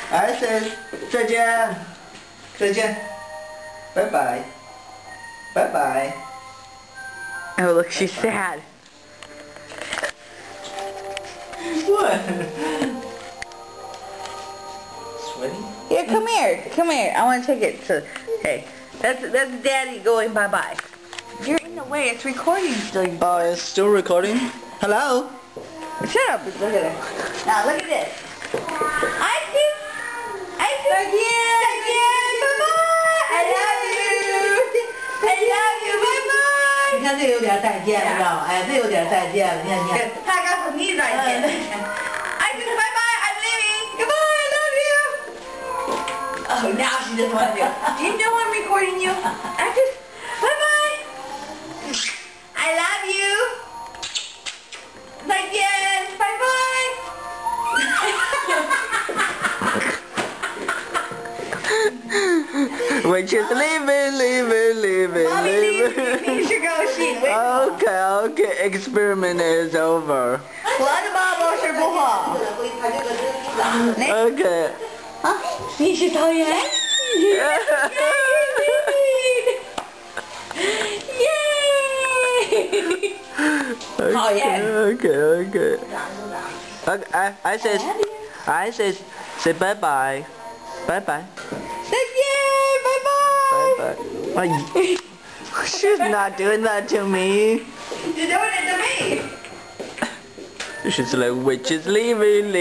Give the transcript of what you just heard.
I said 再见，再见，拜拜，拜拜。Oh look, she's sad. What? Sweaty? Yeah, come here. Come here. I want to take it. So, hey, that's Daddy going bye-bye. You're in the way. It's recording still. Oh, it's still recording? Hello? Shut up. Look at it. Now, look at this. I see. Again. Bye-bye. I love you. I love you. Bye-bye. 你看这有点再见了，知道吗？哎，这有点再见了，你看你看。他告诉你再见。I said bye-bye. I'm leaving. Goodbye. I love you. Oh, now she doesn't want to do it. Do you know I'm recording you? I just, bye-bye. I love you. Again. Bye-bye. We're just leaving. You should go see. Okay, experiment is over. 我的爸爸是不好。Okay. 啊，你是讨厌？耶！讨厌。Okay. I said, say bye bye. Bye bye. 再见，拜拜。Bye bye. She's not doing that to me. You're doing it to me. She's like, we're just leaving.